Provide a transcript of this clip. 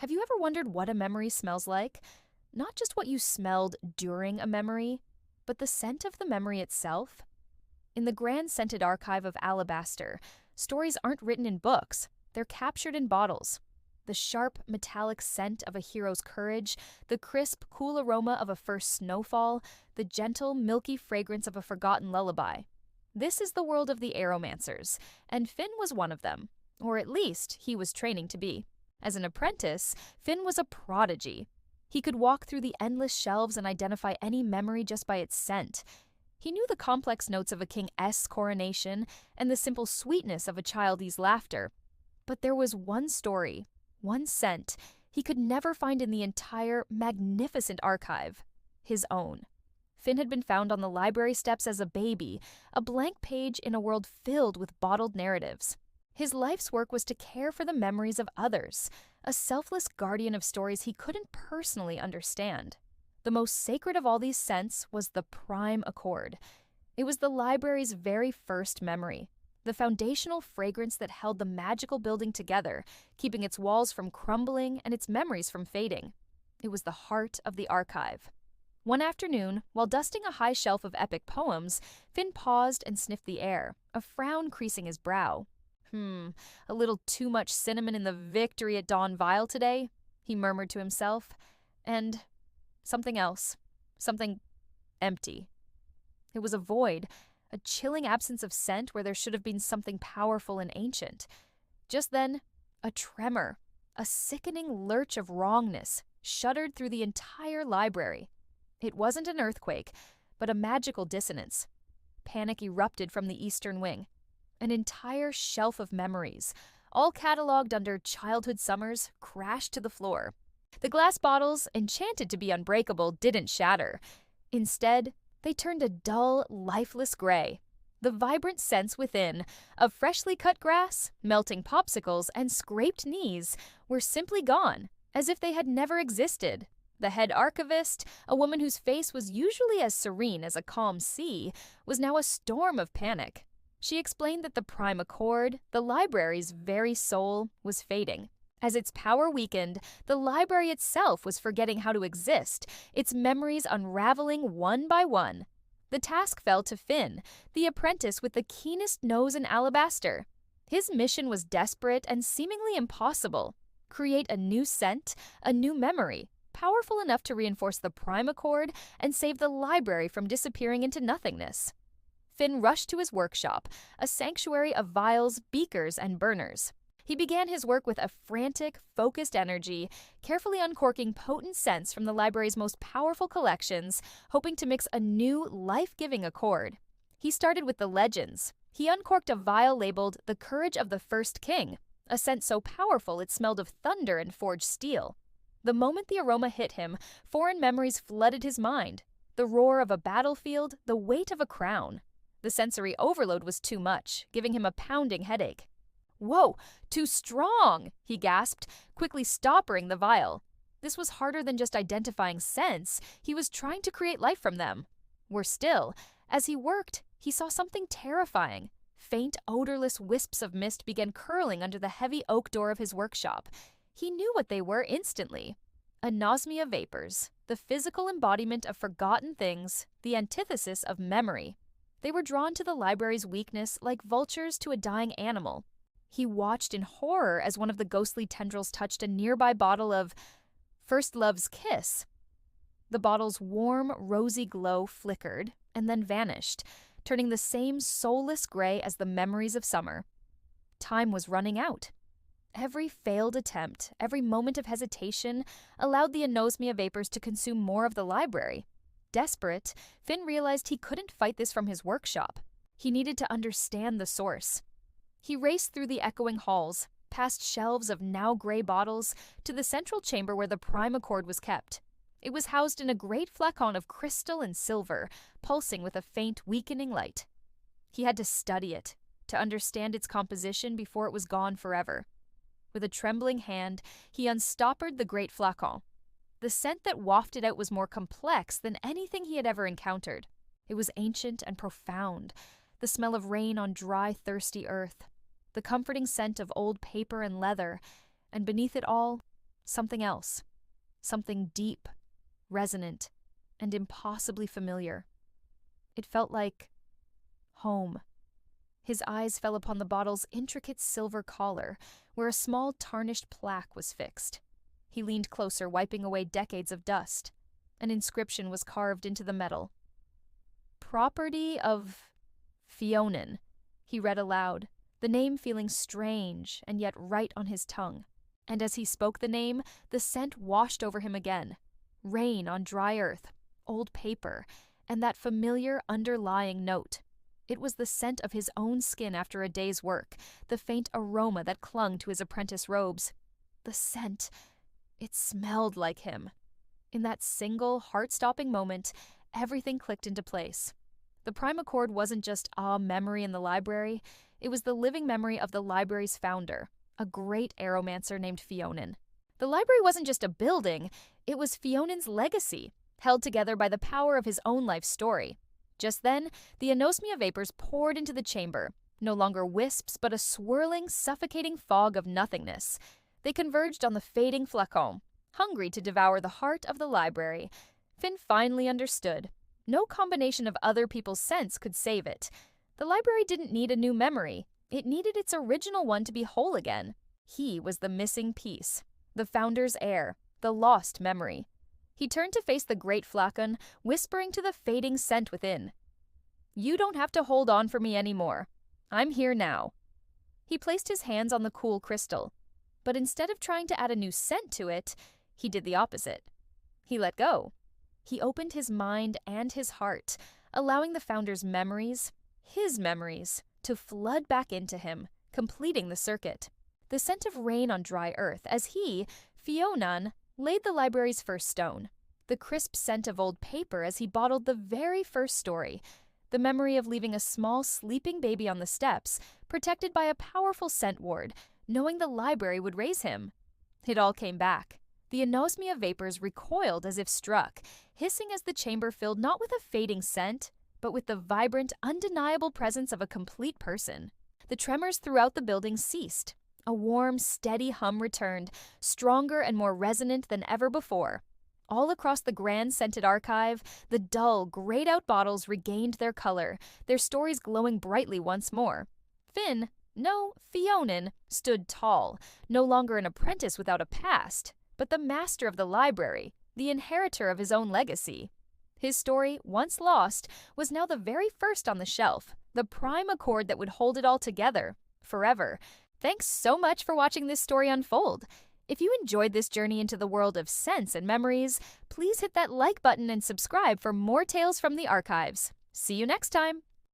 Have you ever wondered what a memory smells like? Not just what you smelled during a memory, but the scent of the memory itself? In the grand scented archive of alabaster, stories aren't written in books, they're captured in bottles. The sharp, metallic scent of a hero's courage, the crisp, cool aroma of a first snowfall, the gentle, milky fragrance of a forgotten lullaby. This is the world of the Aromancers, and Finn was one of them, or at least he was training to be. As an apprentice, Finn was a prodigy. He could walk through the endless shelves and identify any memory just by its scent. He knew the complex notes of a king's coronation and the simple sweetness of a child's laughter. But there was one story, one scent, he could never find in the entire magnificent archive, his own. Finn had been found on the library steps as a baby, a blank page in a world filled with bottled narratives. His life's work was to care for the memories of others, a selfless guardian of stories he couldn't personally understand. The most sacred of all these scents was the prime accord. It was the library's very first memory, the foundational fragrance that held the magical building together, keeping its walls from crumbling and its memories from fading. It was the heart of the archive. One afternoon, while dusting a high shelf of epic poems, Finn paused and sniffed the air, a frown creasing his brow. A little too much cinnamon in the Victory at Dawn vial today, he murmured to himself. And something else. Something empty. It was a void, a chilling absence of scent where there should have been something powerful and ancient. Just then, a tremor, a sickening lurch of wrongness, shuddered through the entire library. It wasn't an earthquake, but a magical dissonance. Panic erupted from the eastern wing. An entire shelf of memories, all catalogued under childhood summers, crashed to the floor. The glass bottles, enchanted to be unbreakable, didn't shatter. Instead, they turned a dull, lifeless gray. The vibrant scents within, of freshly cut grass, melting popsicles, and scraped knees, were simply gone, as if they had never existed. The head archivist, a woman whose face was usually as serene as a calm sea, was now a storm of panic. She explained that the prime accord, the library's very soul, was fading. As its power weakened, the library itself was forgetting how to exist, its memories unraveling one by one. The task fell to Finn, the apprentice with the keenest nose in alabaster. His mission was desperate and seemingly impossible. Create a new scent, a new memory, powerful enough to reinforce the prime accord and save the library from disappearing into nothingness. Finn rushed to his workshop, a sanctuary of vials, beakers, and burners. He began his work with a frantic, focused energy, carefully uncorking potent scents from the library's most powerful collections, hoping to mix a new, life-giving accord. He started with the legends. He uncorked a vial labeled The Courage of the First King, a scent so powerful it smelled of thunder and forged steel. The moment the aroma hit him, foreign memories flooded his mind. The roar of a battlefield, the weight of a crown. The sensory overload was too much, giving him a pounding headache. "Whoa, too strong!" he gasped, quickly stoppering the vial. This was harder than just identifying scents. He was trying to create life from them. Worse still, as he worked, he saw something terrifying. Faint, odorless wisps of mist began curling under the heavy oak door of his workshop. He knew what they were instantly. Anosmia vapors, the physical embodiment of forgotten things, the antithesis of memory. They were drawn to the library's weakness like vultures to a dying animal. He watched in horror as one of the ghostly tendrils touched a nearby bottle of First Love's Kiss. The bottle's warm, rosy glow flickered and then vanished, turning the same soulless gray as the memories of summer. Time was running out. Every failed attempt, every moment of hesitation, allowed the anosmia vapors to consume more of the library. Desperate, Finn realized he couldn't fight this from his workshop. He needed to understand the source. He raced through the echoing halls, past shelves of now gray bottles, to the central chamber where the prime accord was kept. It was housed in a great flacon of crystal and silver, pulsing with a faint, weakening light. He had to study it, to understand its composition before it was gone forever. With a trembling hand, he unstoppered the great flacon. The scent that wafted out was more complex than anything he had ever encountered. It was ancient and profound, the smell of rain on dry, thirsty earth, the comforting scent of old paper and leather, and beneath it all, something else. Something deep, resonant, and impossibly familiar. It felt like home. His eyes fell upon the bottle's intricate silver collar, where a small tarnished plaque was fixed. He leaned closer, wiping away decades of dust. An inscription was carved into the metal. "Property of Fionin," he read aloud, the name feeling strange and yet right on his tongue. And as he spoke the name, the scent washed over him again. Rain on dry earth, old paper, and that familiar underlying note. It was the scent of his own skin after a day's work, the faint aroma that clung to his apprentice robes. The scent, it smelled like him. In that single, heart-stopping moment, everything clicked into place. The prime accord wasn't just a memory in the library, it was the living memory of the library's founder, a great Aromancer named Fionin. The library wasn't just a building, it was Fionin's legacy, held together by the power of his own life story. Just then, the anosmia vapors poured into the chamber, no longer wisps, but a swirling, suffocating fog of nothingness. They converged on the fading flacon, hungry to devour the heart of the library. Finn finally understood. No combination of other people's scents could save it. The library didn't need a new memory. It needed its original one to be whole again. He was the missing piece, the founder's heir, the lost memory. He turned to face the great flacon, whispering to the fading scent within. "You don't have to hold on for me anymore. I'm here now." He placed his hands on the cool crystal, but instead of trying to add a new scent to it, he did the opposite. He let go. He opened his mind and his heart, allowing the founder's memories, his memories, to flood back into him, completing the circuit. The scent of rain on dry earth as he, Fionin, laid the library's first stone. The crisp scent of old paper as he bottled the very first story. The memory of leaving a small sleeping baby on the steps, protected by a powerful scent ward, knowing the library would raise him. It all came back. The anosmia vapors recoiled as if struck, hissing as the chamber filled not with a fading scent, but with the vibrant, undeniable presence of a complete person. The tremors throughout the building ceased. A warm, steady hum returned, stronger and more resonant than ever before. All across the grand scented archive, the dull, grayed-out bottles regained their color, their stories glowing brightly once more. Fionin, stood tall, no longer an apprentice without a past, but the master of the library, the inheritor of his own legacy. His story, once lost, was now the very first on the shelf, the prime accord that would hold it all together, forever. Thanks so much for watching this story unfold. If you enjoyed this journey into the world of scents and memories, please hit that like button and subscribe for more tales from the archives. See you next time!